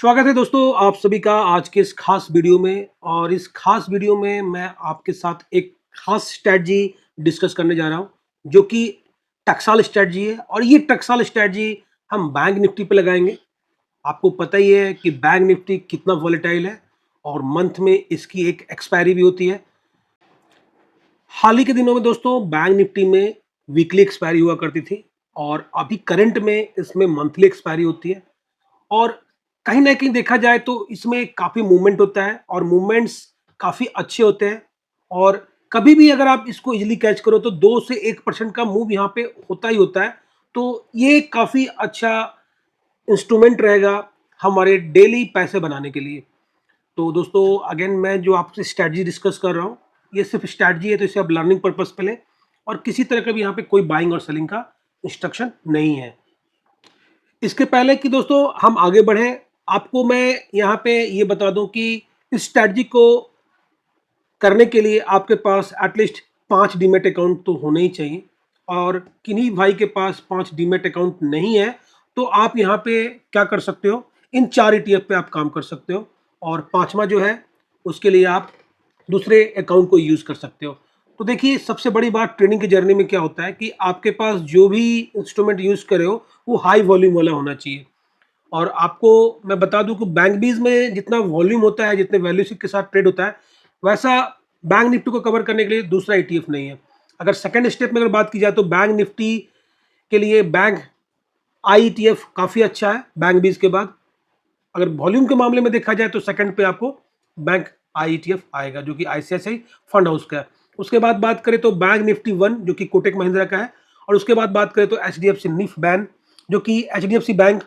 स्वागत है दोस्तों आप सभी का आज के इस खास वीडियो में। और इस खास वीडियो में मैं आपके साथ एक खास स्ट्रैटेजी डिस्कस करने जा रहा हूं जो कि टकसाल स्ट्रैटेजी है। और ये टकसाल स्ट्रैटेजी हम बैंक निफ्टी पे लगाएंगे। आपको पता ही है कि बैंक निफ्टी कितना वॉलेटाइल है और मंथ में इसकी एक एक्सपायरी भी होती है। हाल ही के दिनों में दोस्तों बैंक निफ्टी में वीकली एक्सपायरी हुआ करती थी और अभी करंट में इसमें मंथली एक्सपायरी होती है। और कहीं न कहीं देखा जाए तो इसमें काफ़ी मूवमेंट होता है और मूवमेंट्स काफ़ी अच्छे होते हैं। और कभी भी अगर आप इसको ईज़िली कैच करो तो 2 से 1% का मूव यहाँ पे होता ही होता है। तो ये काफ़ी अच्छा इंस्ट्रूमेंट रहेगा हमारे डेली पैसे बनाने के लिए। तो दोस्तों अगेन मैं जो आपसे स्ट्रैटेजी डिस्कस कर रहा हूँ, ये सिर्फ़ स्ट्रैटेजी है तो इसे आप लर्निंग पर्पज़ पे लें और किसी तरह का भी यहाँ पे कोई बाइंग और सेलिंग का इंस्ट्रक्शन नहीं है। इसके पहले कि दोस्तों हम आगे बढ़ें, आपको मैं यहाँ पे ये बता दूँ कि इस स्ट्रैटेजी को करने के लिए आपके पास एटलीस्ट 5 डीमैट अकाउंट तो होने ही चाहिए। और किन्हीं भाई के पास 5 डीमैट अकाउंट नहीं है, तो आप यहाँ पे क्या कर सकते हो, इन 4 ईटीएफ पे आप काम कर सकते हो और 5वां जो है, उसके लिए आप दूसरे अकाउंट को यूज़ कर सकते हो। तो देखिए, सबसे बड़ी बात ट्रेडिंग की जर्नी में क्या होता है कि आपके पास जो भी इंस्ट्रूमेंट यूज़ कर रहे हो, वो हाई वॉल्यूम वाला होना चाहिए। और आपको मैं बता दूं कि बैंक बीज में जितना वॉल्यूम होता है, जितने वैल्यू के साथ ट्रेड होता है, वैसा बैंक निफ्टी को कवर करने के लिए दूसरा ईटीएफ नहीं है। अगर सेकंड स्टेप में अगर बात की जाए तो बैंक निफ्टी के लिए बैंक आई ईटीएफ काफ़ी अच्छा है बैंक बीज के बाद। अगर वॉल्यूम के मामले में देखा जाए तो सेकंड पे आपको बैंक आई ईटीएफ आएगा जो कि आईसीआईसीआई फंड हाउस का है। उसके बाद बात करें तो बैंक निफ्टी वन जो कि कोटक महिंद्रा का है। और उसके बाद बात करें तो एच डी एफ सी निफ बैन जो कि H D F C bank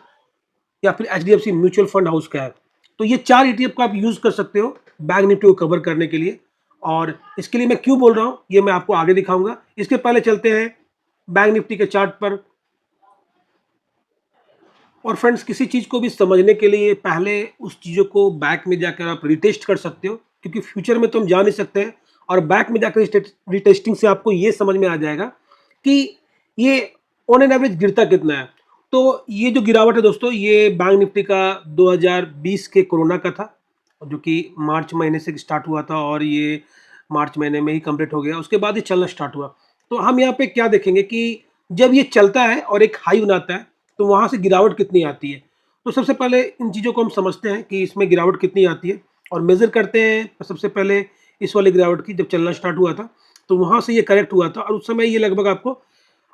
या फिर एचडीएफसी म्यूचुअल फंड हाउस का है। तो ये 4 ईटीएफ को आप यूज कर सकते हो बैंक निफ्टी को कवर करने के लिए। और इसके लिए मैं क्यों बोल रहा हूँ ये मैं आपको आगे दिखाऊंगा। इसके पहले चलते हैं बैंक निफ्टी के चार्ट पर। और फ्रेंड्स, किसी चीज को भी समझने के लिए पहले उस चीजों को बैक में जाकर आप रिटेस्ट कर सकते हो, क्योंकि फ्यूचर में तो हम जा नहीं सकते हैं। और बैक में जाकर रिटेस्टिंग से आपको ये समझ में आ जाएगा कि ये ऑन एन एवरेज गिरता कितना है। तो ये जो गिरावट है दोस्तों, ये बैंक निफ्टी का 2020 के कोरोना का था, जो कि मार्च महीने से स्टार्ट हुआ था और ये मार्च महीने में ही कंप्लीट हो गया। उसके बाद ये चलना स्टार्ट हुआ। तो हम यहाँ पे क्या देखेंगे कि जब ये चलता है और एक हाई बनाता है तो वहाँ से गिरावट कितनी आती है। तो सबसे पहले इन चीज़ों को हम समझते हैं कि इसमें गिरावट कितनी आती है और मेज़र करते हैं। सबसे पहले इस वाली गिरावट की जब चलना स्टार्ट हुआ था तो वहाँ से ये करेक्ट हुआ था और उस समय ये लगभग आपको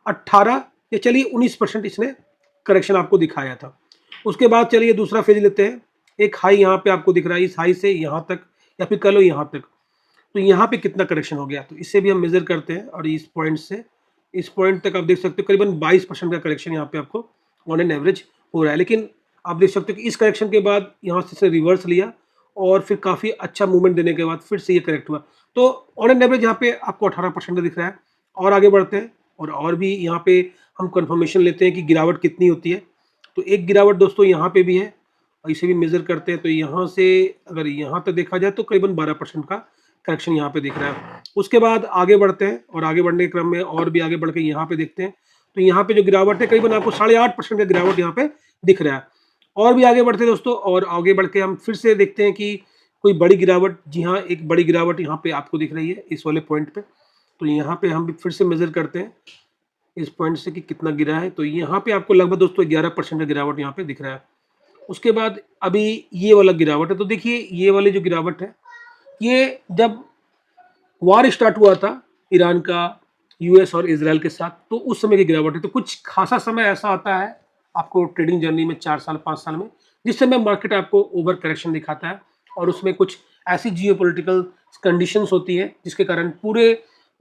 18 या चलिए 19% इसने करेक्शन आपको दिखाया था। उसके बाद चलिए दूसरा फेज लेते हैं। एक हाई यहाँ पे आपको दिख रहा है, इस हाई से यहाँ तक या फिर कह लो यहाँ तक। तो यहाँ पे कितना करेक्शन हो गया, तो इससे भी हम मेजर करते हैं। और इस पॉइंट से इस पॉइंट तक आप देख सकते हो करीबन 22% का करेक्शन यहाँ पे आपको ऑन एन एवरेज हो रहा है। लेकिन आप देख सकते हो कि इस करेक्शन के बाद यहाँ से रिवर्स लिया और फिर काफ़ी अच्छा मूवमेंट देने के बाद फिर से ये करेक्ट हुआ। तो ऑन एन एवरेज यहाँ पे आपको 18% दिख रहा है। और आगे बढ़ते हैं और भी यहाँ पे हम कंफर्मेशन लेते हैं कि गिरावट कितनी होती है। तो एक गिरावट दोस्तों यहाँ पे भी है और इसे भी मेजर करते हैं। तो यहाँ से अगर यहाँ तक देखा जाए तो करीबन 12% का करेक्शन यहाँ पे दिख रहा है। उसके बाद आगे बढ़ते हैं और आगे बढ़ने के क्रम में और भी आगे बढ़ के यहाँ पे देखते हैं। तो यहाँ पे जो गिरावट है करीबन आपको 8.5% का गिरावट यहाँ पे दिख रहा है। और भी आगे बढ़ते हैं दोस्तों और आगे बढ़ के हम फिर से देखते हैं कि कोई बड़ी गिरावट, जी हाँ एक बड़ी गिरावट यहाँ पे आपको दिख रही है इस वाले पॉइंट पे। तो यहाँ पे हम फिर से मेजर करते हैं इस पॉइंट से कि कितना गिरा है। तो यहाँ पे आपको लगभग दोस्तों 11% का गिरावट यहाँ पे दिख रहा है। उसके बाद अभी ये वाला गिरावट है। तो देखिए ये वाली जो गिरावट है, ये जब वॉर स्टार्ट हुआ था ईरान का यूएस और इसराइल के साथ, तो उस समय की गिरावट है। तो कुछ खासा समय ऐसा आता है आपको ट्रेडिंग जर्नी में 4 साल 5 साल में, जिस समय मार्केट आपको ओवर करेक्शन दिखाता है और उसमें कुछ ऐसी जियोपॉलिटिकल कंडीशंस होती है जिसके कारण पूरे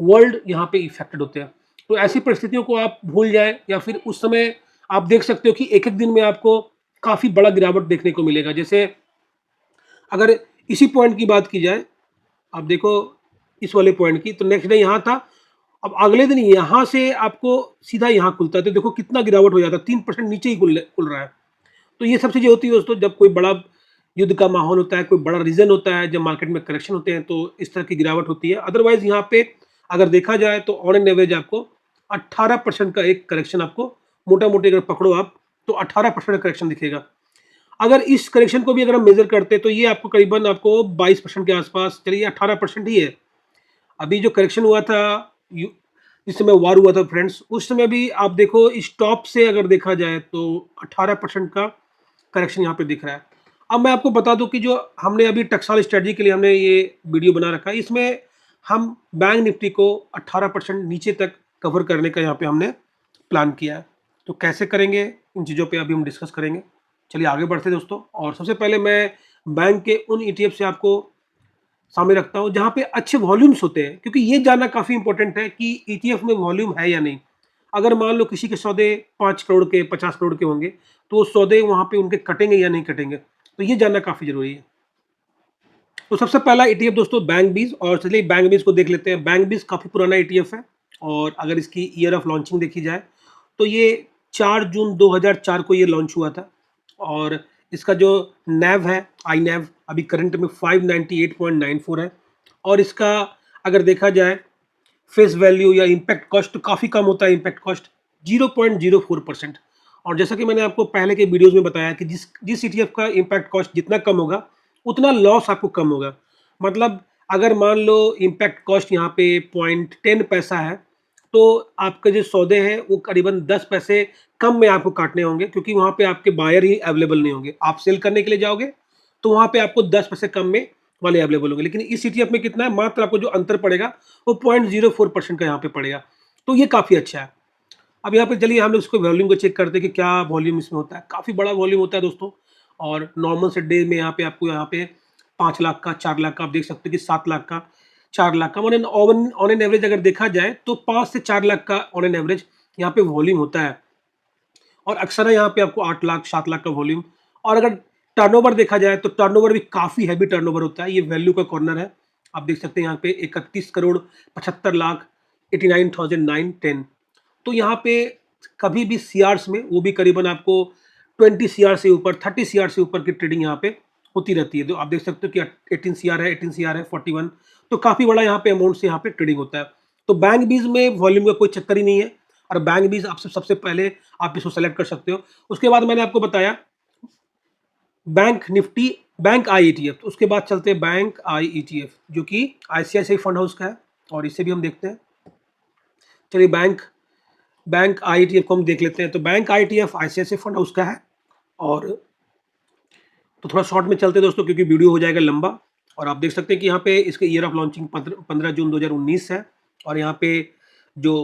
वर्ल्ड यहाँ पे इफेक्टेड होते हैं। तो ऐसी परिस्थितियों को आप भूल जाए या फिर उस समय आप देख सकते हो कि एक एक दिन में आपको काफ़ी बड़ा गिरावट देखने को मिलेगा। जैसे अगर इसी पॉइंट की बात की जाए, आप देखो इस वाले पॉइंट की, तो नेक्स्ट डे यहाँ था, अब अगले दिन यहाँ से आपको सीधा यहाँ खुलता है। तो देखो कितना गिरावट हो जाता है, 3% नीचे ही खुल रहा है। तो ये सब चीज़ें होती है दोस्तों जब कोई बड़ा युद्ध का माहौल होता है, कोई बड़ा रीजन होता है, जब मार्केट में करेक्शन होते हैं तो इस तरह की गिरावट होती है। अदरवाइज यहाँ पे अगर देखा जाए तो ऑन एन एवरेज आपको 18% का एक करेक्शन आपको मोटा मोटी अगर पकड़ो आप तो 18% का करेक्शन दिखेगा। अगर इस करेक्शन को भी अगर हम मेज़र करते हैं तो ये आपको करीबन आपको 22% के आस-पास, चलिए 18% ही है। अभी जो करेक्शन हुआ था यू जिस समय वॉर हुआ था फ्रेंड्स, उस समय भी आप देखो इस टॉप से अगर देखा जाए तो 18% का करेक्शन यहाँ पे दिख रहा है। अब मैं आपको बता दूँ कि जो हमने अभी टकसाल स्ट्रैटेजी के लिए हमने ये वीडियो बना रखा है, इसमें हम बैंक निफ्टी को 18% नीचे तक कवर करने का यहाँ पे हमने प्लान किया है। तो कैसे करेंगे, इन चीज़ों पे अभी हम डिस्कस करेंगे। चलिए आगे बढ़ते हैं दोस्तों, और सबसे पहले मैं बैंक के उन ईटीएफ से आपको सामने रखता हूँ जहाँ पे अच्छे वॉल्यूम्स होते हैं, क्योंकि ये जानना काफ़ी इंपॉर्टेंट है कि ईटीएफ में वॉल्यूम है या नहीं। अगर मान लो किसी के सौदे 5 करोड़ के 50 करोड़ के होंगे, तो वो सौदे वहाँ पे उनके कटेंगे या नहीं कटेंगे, तो ये जानना काफ़ी ज़रूरी है। तो सबसे पहला ईटीएफ दोस्तों बैंक बीज, और चलिए बैंक बीज को देख लेते हैं। बैंक बीज काफ़ी पुराना ईटीएफ है, और अगर इसकी ईयर ऑफ लॉन्चिंग देखी जाए तो ये 4 जून 2004 को ये लॉन्च हुआ था, और इसका जो नैव है, आई नैव अभी करंट में 598.94 है, और इसका अगर देखा जाए फेस वैल्यू या इम्पैक्ट कॉस्ट तो काफ़ी कम होता है, इम्पैक्ट कॉस्ट 0.04%। और जैसा कि मैंने आपको पहले के वीडियोस में बताया कि जिस जिस ईटीएफ का इम्पैक्ट कॉस्ट जितना कम होगा, उतना लॉस आपको कम होगा। मतलब अगर मान लो इम्पैक्ट कॉस्ट यहाँ पे 0.10 पैसा है, तो आपके जो सौदे हैं वो करीबन 10 पैसे कम में आपको काटने होंगे, क्योंकि वहाँ पे आपके बायर ही अवेलेबल नहीं होंगे। आप सेल करने के लिए जाओगे तो वहाँ पे आपको 10 पैसे कम में वाले अवेलेबल होंगे, लेकिन इस ईटीएफ में कितना है, मात्र आपको जो अंतर पड़ेगा वो 0.04% का यहाँ पे पड़ेगा। तो ये काफ़ी अच्छा है। अब यहाँ पे चलिए हम लोग इसको वॉल्यूम को चेक करते हैं कि क्या वॉल्यूम इसमें होता है। काफ़ी बड़ा वॉल्यूम होता है दोस्तों, और नॉर्मल से डे में यहाँ पे आपको यहाँ पे 5 लाख का, 4 लाख का, आप देख सकते हो कि 7 लाख का, 4 लाख का, ऑन एन एवरेज अगर देखा जाए तो 5 से 4 लाख का ऑन एन एवरेज यहाँ पे वॉल्यूम होता है। और अक्सर यहाँ पे आपको 8 लाख 7 लाख का वॉल्यूम। और अगर टर्नओवर देखा जाए तो टर्नओवर भी काफ़ी हैवी टर्नओवर होता है। ये वैल्यू का कॉर्नर है, आप देख सकते हैं यहाँ पे 31 करोड़ 75 लाख 89,910। तो यहाँ पे कभी भी सीआर्स में, वो भी करीबन आपको 20 सीआर से ऊपर, 30 सीआर से ऊपर की ट्रेडिंग यहाँ पे होती रहती है। तो आप देख सकते हो कि 18 सीआर है, 18 सीआर है, 41, तो काफ़ी बड़ा यहाँ पे अमाउंट से यहाँ पे ट्रेडिंग होता है। तो बैंक बीज में वॉल्यूम का कोई चक्कर ही नहीं है, और बैंक बीज आप सबसे पहले आप इसको सेलेक्ट कर सकते हो। उसके बाद मैंने आपको बताया बैंक निफ्टी, बैंक आई ईटीएफ, तो उसके बाद चलते हैं बैंक आई ईटीएफ, जो कि आईसीआईसीआई फंड हाउस का है, और इसे भी हम देखते हैं। चलिए बैंक बैंक आईटीएफ को हम देख लेते हैं। तो bank ITF ICICI fund house का है, और तो थोड़ा शॉर्ट में चलते हैं दोस्तों, क्योंकि वीडियो हो जाएगा लंबा। और आप देख सकते हैं कि यहाँ पे इसके ईयर ऑफ लॉन्चिंग 15 जून 2019 है, और यहाँ पे जो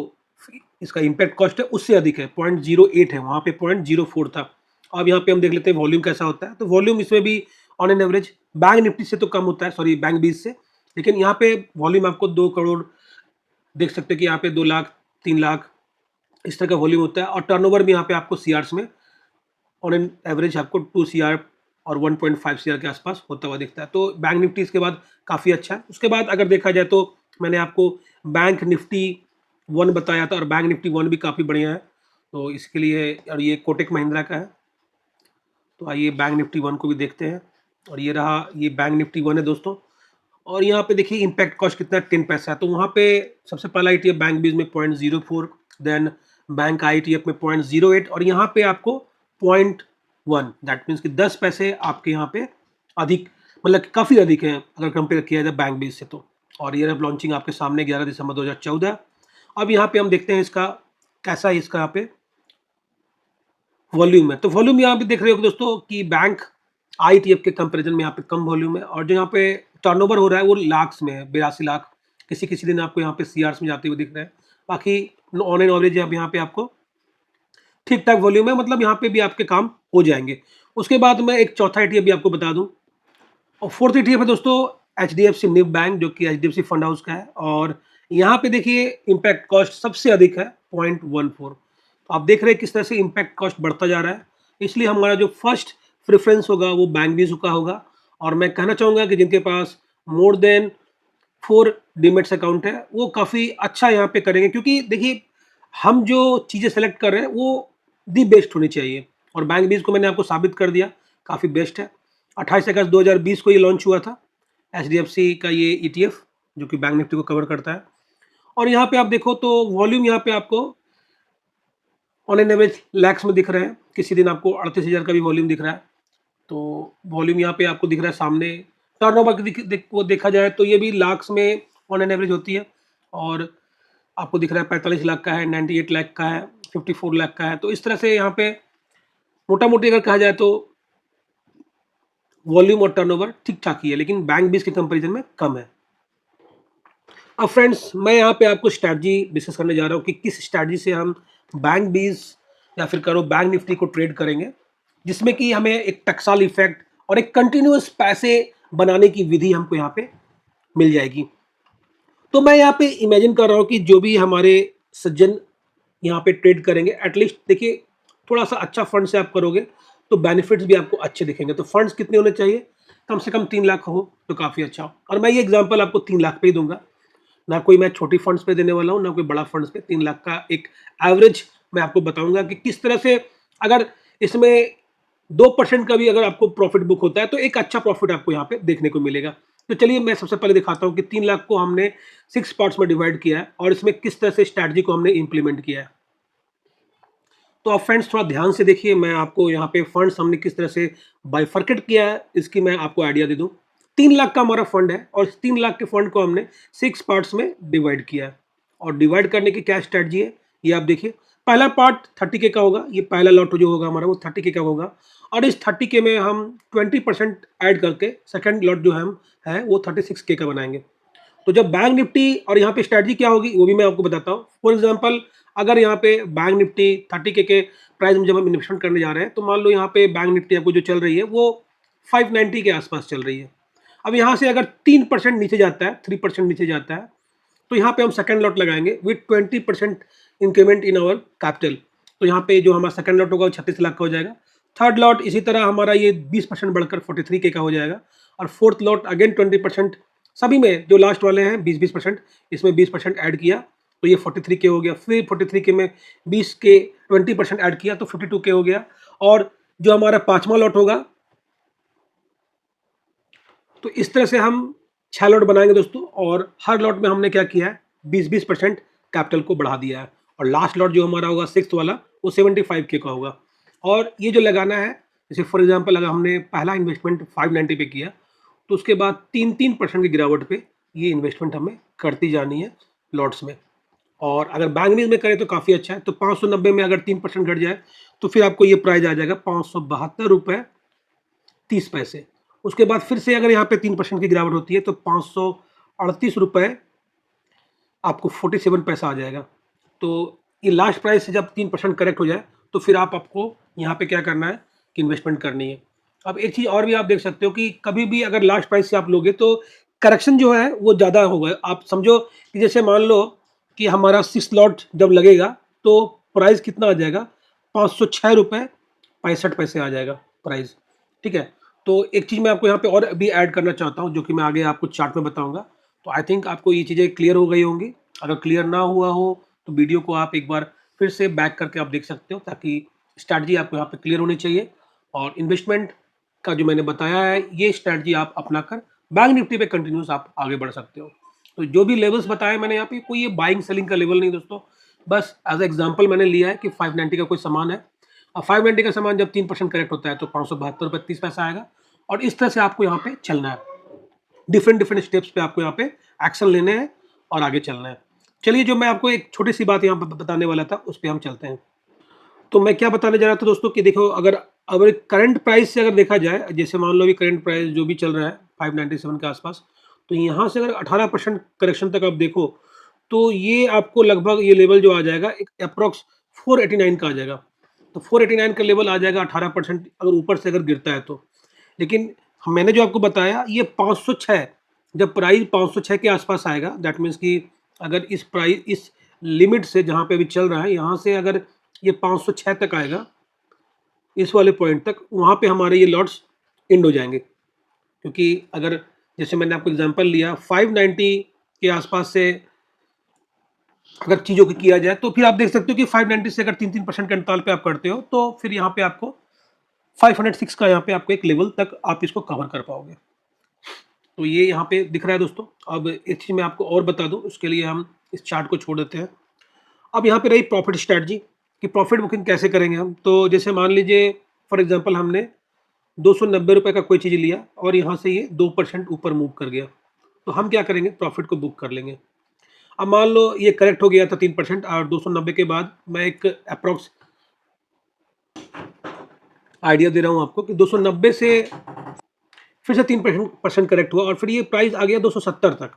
इसका इम्पैक्ट कॉस्ट है उससे अधिक है, 0.08 है, वहाँ पे 0.04 था। अब यहाँ पे हम देख लेते हैं वॉल्यूम कैसा होता है। तो वॉल्यूम इसमें भी on an average bank Nifty से तो कम होता है, सॉरी बैंक बीज से, लेकिन यहाँ पे वॉल्यूम आपको 2 करोड़ देख सकते हैं कि यहाँ पे 2 लाख 3 लाख इस तरह का वॉल्यूम होता है। और टर्नओवर भी यहाँ पे आपको सीआर्स में ऑन एन एवरेज आपको 2 सीआर और 1.5 सीआर के आसपास होता हुआ दिखता है। तो बैंक निफ्टी इसके बाद काफ़ी अच्छा है। उसके बाद अगर देखा जाए तो मैंने आपको बैंक निफ्टी वन बताया था, और बैंक निफ्टी वन भी काफ़ी बढ़िया है। तो इसके लिए, और ये कोटक महिंद्रा का है। तो आइए बैंक निफ्टी वन को भी देखते हैं, और ये रहा, ये बैंक निफ्टी वन है दोस्तों। और यहाँ पे देखिए इम्पैक्ट कॉस्ट कितना है, 10 पैसा है। तो वहाँ पे सबसे पहला ईटीएफ बैंक बीज में 0.04, देन बैंक आईटीएफ में 0.08, और यहाँ पे आपको 0.1, दैट मीन्स कि 10 पैसे आपके यहाँ पे अधिक, मतलब काफ़ी अधिक है अगर कंपेयर किया जाए बैंक बीज से। तो और ये अब लॉन्चिंग आपके सामने 11 दिसंबर 2014। अब यहाँ पे हम देखते हैं इसका कैसा है, इसका यहाँ पे वॉल्यूम है। तो वॉल्यूम यहाँ पे देख रहे हो दोस्तों कि बैंक आईटीएफ के कंपैरिजन में यहाँ पे कम वॉल्यूम है, और जो यहाँ पे टर्नओवर हो रहा है वो लाख्स में है, 82 लाख। किसी किसी दिन आपको यहाँ पे सीआर्स में जाते हुए दिख रहे हैं। बाकी ऑन एन एवरेज अब यहाँ पे आपको ठीक ठाक वॉल्यूम है, मतलब यहाँ पे भी आपके काम हो जाएंगे। उसके बाद मैं एक चौथा ईटीएफ भी आपको बता दूं, और फोर्थ ईटीएफ है दोस्तों एचडीएफसी निफ्ट बैंक, जो कि एचडीएफसी फंड हाउस का है। और यहाँ पे देखिए इम्पैक्ट कॉस्ट सबसे अधिक है, 0.14। तो आप देख रहे हैं किस तरह से इम्पैक्ट कॉस्ट बढ़ता जा रहा है। इसलिए हमारा जो फर्स्ट प्रेफरेंस होगा वो बैंक बीज का होगा। और मैं कहना चाहूँगा कि जिनके पास मोर देन 4 डीमेट्स अकाउंट है, वो काफ़ी अच्छा यहाँ पे करेंगे, क्योंकि देखिए हम जो चीज़ें सेलेक्ट कर रहे हैं वो दी बेस्ट होनी चाहिए। और बैंक बीज को मैंने आपको साबित कर दिया, काफ़ी बेस्ट है। 28 अगस्त 2020 को ये लॉन्च हुआ था, एचडीएफसी का ये ईटीएफ, जो कि बैंक निफ्टी को कवर करता है। और यहाँ पे आप देखो तो वॉल्यूम यहाँ पे आपको ऑन एन एवरेज लैक्स में दिख रहे हैं। किसी दिन आपको 38,000 का भी वॉल्यूम दिख रहा है। तो वॉल्यूम यहाँ पे आपको दिख रहा है सामने। टर्नओवर को देखा जाए तो ये भी लाख्स में ऑन एन एवरेज होती है, और आपको दिख रहा है 45 लाख का है, 98 लाख का है, 54 लाख का है। तो इस तरह से यहाँ पे मोटा-मोटी अगर कहा जाए तो वॉल्यूम और टर्नओवर ठीक-ठाक ही है, लेकिन बैंक बीस के कंपैरिजन में कम है। अब फ्रेंड्स, मैं यहाँ पे आपको स्ट्रैटेजी डिस्कस करने जा रहा हूँ कि किस स्ट्रैटेजी से हम बैंक बीस या फिर करो बैंक निफ्टी को ट्रेड करेंगे, जिसमें कि हमें एक टकसाल इफेक्ट और एक कंटिन्यूअस पैसे बनाने की विधि हमको यहाँ पे मिल जाएगी। तो मैं यहाँ पे इमेजिन कर रहा हूँ कि जो भी हमारे सज्जन यहाँ पे ट्रेड करेंगे, एटलीस्ट देखिए थोड़ा सा अच्छा फंड से आप करोगे तो बेनिफिट्स भी आपको अच्छे दिखेंगे। तो फंड्स कितने होने चाहिए? कम से कम 3 लाख हो तो काफ़ी अच्छा हो, और मैं ये एग्जांपल आपको 3 लाख पे ही दूंगा। ना कोई मैं छोटी फंड्स पे देने वाला हूँ, ना कोई बड़ा फंड्स पे। 3 लाख का एक एवरेज मैं आपको बताऊंगा कि किस तरह से अगर इसमें 2% का भी अगर आपको प्रॉफिट बुक होता है तो एक अच्छा प्रॉफिट आपको यहाँ पे देखने को मिलेगा। तो चलिए मैं सबसे पहले दिखाता हूँ कि 3 लाख को हमने 6 पार्ट्स में डिवाइड किया है और इसमें किस तरह से स्ट्रैटेजी को हमने इंप्लीमेंट किया है। तो आप फ्रेंड्स थोड़ा ध्यान से देखिए, मैं आपको यहाँ पे फंड्स हमने किस तरह से बाइफर्केट किया है इसकी मैं आपको आइडिया दे दूँ। 3 लाख का हमारा फंड है और 3 लाख के फंड को हमने 6 पार्ट्स में डिवाइड किया है। और डिवाइड करने की क्या स्ट्रैटेजी है ये आप देखिए। पहला पार्ट 30K का होगा, ये पहला लॉट जो होगा हमारा वो 30K का होगा, और इस 30K में हम 20% ऐड करके सेकेंड लॉट जो हम है वो 36K का बनाएंगे। तो जब बैंक निफ्टी और यहाँ पे स्ट्रैटेजी क्या होगी वो भी मैं आपको बताता हूँ। फॉर एग्जांपल, अगर यहाँ पे बैंक निफ्टी 30K के प्राइस में जब हम इन्वेस्टमेंट करने जा रहे हैं, तो मान लो यहाँ पे बैंक निफ्टी आपको जो चल रही है वो 590 के आसपास चल रही है। अब यहाँ से अगर 3% नीचे जाता है, 3% नीचे जाता है, तो यहाँ पे हम सेकंड लॉट लगाएंगे with 20% increment in our capital. तो यहाँ पे जो हमारा सेकंड लॉट होगा वो 36 लाख का हो जाएगा। थर्ड लॉट इसी तरह हमारा ये 20% बढ़कर 43K का हो जाएगा, और फोर्थ लॉट अगेन 20%, सभी में जो लास्ट वाले हैं 20% इसमें 20% ऐड किया तो ये 43K हो गया। फिर 43K में 20K 20% ऐड किया तो 52K हो गया। और जो हमारा पांचवा लॉट होगा, तो इस तरह से हम 6 लॉट बनाएंगे दोस्तों, और हर लॉट में हमने क्या किया है 20% कैपिटल को बढ़ा दिया है। और लास्ट लॉट जो हमारा होगा सिक्स वाला वो 75K का होगा। और ये जो लगाना है, जैसे फॉर एग्जांपल अगर हमने पहला इन्वेस्टमेंट 590 पे किया तो उसके बाद 3% की गिरावट पे ये इन्वेस्टमेंट हमें करती जानी है लॉट्स में। और अगर बैंगनीज में करें तो काफ़ी अच्छा है। तो 590 में अगर 3% घट जाए तो फिर आपको ये प्राइस आ जाएगा 572 रुपये 30 पैसे। उसके बाद फिर से अगर यहाँ पे 3% की गिरावट होती है तो 538 रुपये आपको 47 पैसा आ जाएगा। तो ये लास्ट प्राइस से जब 3% करेक्ट हो जाए तो फिर आपको यहाँ पे क्या करना है कि इन्वेस्टमेंट करनी है। अब एक चीज़ और भी आप देख सकते हो कि कभी भी अगर लास्ट प्राइस से आप लोगे तो करेक्शन जो है वो ज़्यादा होगा। आप समझो कि जैसे मान लो कि हमारा 6 लॉट जब लगेगा तो प्राइस कितना आ जाएगा 506 रुपये 65 पैसे आ जाएगा प्राइस। ठीक है। तो एक चीज़ मैं आपको यहाँ पे और भी ऐड करना चाहता हूँ जो कि मैं आगे आपको चार्ट में बताऊँगा। तो आई थिंक आपको ये चीज़ें क्लियर हो गई होंगी। अगर क्लियर ना हुआ हो तो वीडियो को आप एक बार फिर से बैक करके आप देख सकते हो, ताकि स्ट्रैटेजी आपको यहाँ पे क्लियर होनी चाहिए। और इन्वेस्टमेंट का जो मैंने बताया है ये स्ट्रैटेजी आप अपना कर बैंक निफ्टी पे कंटिन्यूस आप आगे बढ़ सकते हो। तो जो भी लेवल्स बताए मैंने यहाँ पे कोई ये बाइंग सेलिंग का लेवल नहीं दोस्तों, बस एज एग्जांपल मैंने लिया है कि 590 का कोई सामान है और 590 का सामान जब 3% करेक्ट होता है तो 572 रुपये 30 पैसा आएगा। और इस तरह से आपको यहाँ पे चलना है, डिफरेंट डिफरेंट स्टेप्स पे आपको यहाँ पे एक्शन लेने हैं और आगे चलना है। चलिए, जो मैं आपको एक छोटी सी बात यहाँ पे बताने वाला था उस पर हम चलते हैं। तो मैं क्या बताने जा रहा था दोस्तों कि देखो, अगर करंट प्राइस से अगर देखा जाए, जैसे मान लो अभी करंट प्राइस जो भी चल रहा है 597 के आसपास, तो यहाँ से अगर 18% करेक्शन तक आप देखो तो ये आपको लगभग ये लेवल जो आ जाएगा एक अप्रॉक्स 489 का आ जाएगा। तो 489 का लेवल आ जाएगा 18% अगर ऊपर से अगर गिरता है तो। लेकिन मैंने जो आपको बताया ये 506, जब प्राइस 506 के आसपास आएगा, दैट मीन्स कि अगर इस लिमिट से जहाँ पे अभी चल रहा है यहाँ से अगर ये 506 तक आएगा, इस वाले पॉइंट तक, वहाँ पे हमारे ये लॉट्स एंड हो जाएंगे। क्योंकि अगर जैसे मैंने आपको एग्जांपल लिया 590 के आसपास से अगर चीज़ों को किया जाए तो फिर आप देख सकते हो कि 590 से अगर 3% के अंतराल पे आप करते हो तो फिर यहाँ पे आपको 506 का यहाँ पे आपको एक लेवल तक आप इसको कवर कर पाओगे। तो ये यहाँ पे दिख रहा है दोस्तों। अब एक चीज़ मैं आपको और बता दूँ, उसके लिए हम इस चार्ट को छोड़ देते हैं। अब यहाँ पे रही प्रॉफिट स्ट्रैटेजी कि प्रॉफिट बुकिंग कैसे करेंगे हम। तो जैसे मान लीजिए फॉर एग्जांपल हमने ₹290 का कोई चीज़ लिया और यहाँ से ये 2% ऊपर मूव कर गया। तो हम क्या करेंगे, प्रॉफ़िट को बुक कर लेंगे। अब मान लो ये करेक्ट हो गया था 3% और 290 के बाद मैं एक एप्रॉक्स आइडिया दे रहा हूँ आपको कि 290 से फिर से 3% करेक्ट हुआ और फिर ये प्राइस आ गया 270 तक।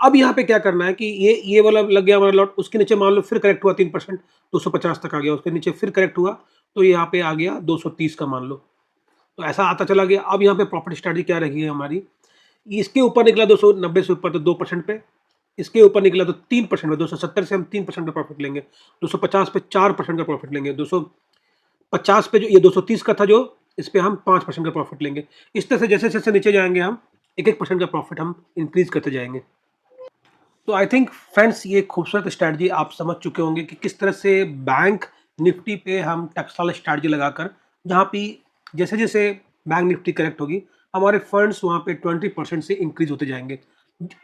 अब यहाँ पे क्या करना है कि ये वाला लग गया हमारा लॉट, उसके नीचे मान लो फिर करेक्ट हुआ 3%, 250 तक आ गया, उसके नीचे फिर करेक्ट हुआ, तो यहाँ पे आ गया 230 का मान लो। तो ऐसा आता चला गया। अब यहाँ पे प्रॉफिट स्ट्रैटेजी क्या रही है हमारी, इसके ऊपर निकला 290 से ऊपर तो 2% पे, इसके ऊपर निकला तो 3% पे, 270 से हम 3% का प्रॉफिट लेंगे, 250 पे 4% का प्रॉफिट लेंगे, 250 पे जो ये 230 का था जो, इस पे हम 5% का प्रॉफिट लेंगे। इस तरह से जैसे-जैसे नीचे जाएँगे हम 1-1 परसेंट का प्रॉफिट हम इंक्रीज़ करते जाएँगे। तो आई थिंक फ्रेंड्स ये खूबसूरत स्ट्रैटेजी आप समझ चुके होंगे कि किस तरह से बैंक निफ्टी पे हम टेक्सटाइल स्ट्रैटेजी लगाकर, जहाँ पे जैसे-जैसे बैंक निफ्टी करेक्ट होगी, हमारे फंड्स वहाँ पे 20% से इंक्रीज़ होते जाएँगे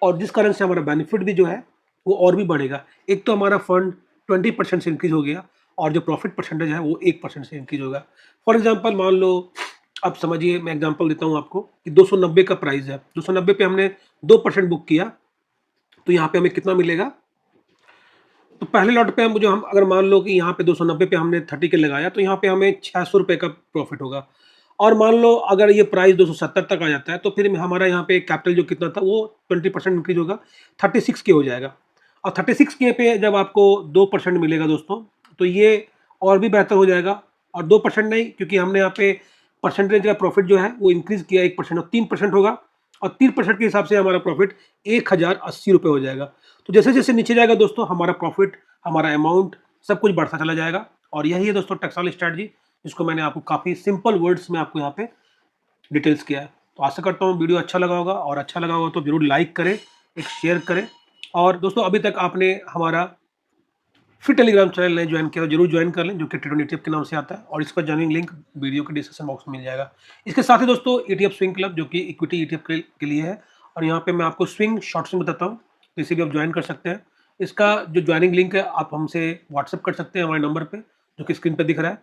और जिस कारण से हमारा बेनिफिट भी जो है, वो और भी बढ़ेगा। एक तो हमारा फंड 20% से इंक्रीज़ हो गया और जो प्रॉफिट परसेंटेज है वो 1% से इंक्रीज़ होगा। फॉर एग्ज़ाम्पल मान लो, अब समझिए मैं एग्ज़ाम्पल देता हूँ आपको कि 290 का प्राइस है, 290 पे हमने 2% बुक किया, तो यहाँ पे हमें कितना मिलेगा? तो पहले लॉट पे हम अगर मान लो कि यहाँ पे 290 पे हमने 30 के लगाया, तो यहाँ पे हमें ₹600 का प्रॉफिट होगा और मान लो अगर ये प्राइस 270 तक आ जाता है, तो फिर हमारा यहाँ पे कैपिटल जो कितना था वो 20% इंक्रीज़ होगा, 36 के हो जाएगा और 36 के पे जब आपको 2% मिलेगा दोस्तों, तो ये और भी बेहतर हो जाएगा और 2% नहीं, क्योंकि हमने यहाँ पे परसेंटेज का प्रॉफिट जो है वो इंक्रीज़ किया 1% और 3% होगा और 3% के हिसाब से हमारा प्रॉफिट ₹1080 हो जाएगा। तो जैसे-जैसे नीचे जाएगा दोस्तों, हमारा प्रॉफिट, हमारा अमाउंट सब कुछ बढ़ता चला जाएगा और यही है दोस्तों टेक्सटाइल स्ट्रैटेजी, जिसको मैंने आपको काफ़ी सिंपल वर्ड्स में आपको यहाँ पे डिटेल्स किया है। तो आशा करता हूँ वीडियो अच्छा लगा होगा और अच्छा लगा होगा तो ज़रूर लाइक करें, एक शेयर करें और दोस्तों अभी तक आपने हमारा फिर टेलीग्राम चैनल नहीं ज्वाइन किया, जरूर ज्वाइन कर लें, जो कि ट्रेडो ईटीएफ के नाम से आता है और इसका ज्वाइनिंग लिंक वीडियो के डिस्क्रिप्शन बॉक्स में मिल जाएगा। इसके साथ ही दोस्तों ईटीएफ स्विंग क्लब, जो कि इक्विटी ईटीएफ के लिए है और यहाँ पे मैं आपको स्विंग शॉर्ट स्विंग बताता हूँ, इसे भी आप ज्वाइन कर सकते हैं। इसका जो ज्वाइनिंग लिंक है आप हमसे व्हाट्सअप कर सकते हैं हमारे नंबर पे, जो कि स्क्रीन पे दिख रहा है,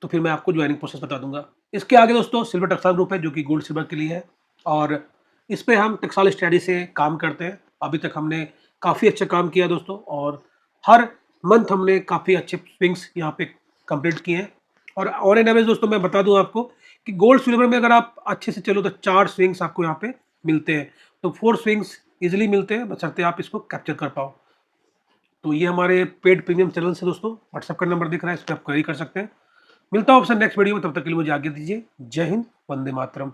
तो फिर मैं आपको ज्वाइनिंग प्रोसेस बता दूंगा। इसके आगे दोस्तों सिल्वर टेक्सटाइल ग्रुप है, जो कि गोल्ड सिल्वर के लिए है और इस पे हम टेक्सटाइल स्ट्रैटेजी से काम करते हैं। अभी तक हमने काफ़ी अच्छा काम किया दोस्तों और हर मंथ हमने काफ़ी अच्छे स्विंग्स यहाँ पे कंप्लीट किए हैं और एन एवरेज दोस्तों मैं बता दूं आपको कि गोल्ड सिल्वर में अगर आप अच्छे से चलो तो 4 स्विंग्स आपको यहाँ पे मिलते हैं, तो 4 स्विंग्स इजीली मिलते हैं, बशर्ते आप इसको कैप्चर कर पाओ। तो ये हमारे पेड प्रीमियम चैनल से दोस्तों, व्हाट्सएप का नंबर दिख रहा है, इस पर आप क्वेरी कर सकते हैं। मिलता हूँ आपसे नेक्स्ट वीडियो में, तब तक के लिए मुझे आज्ञा दीजिए। जय हिंद, वंदे मातरम।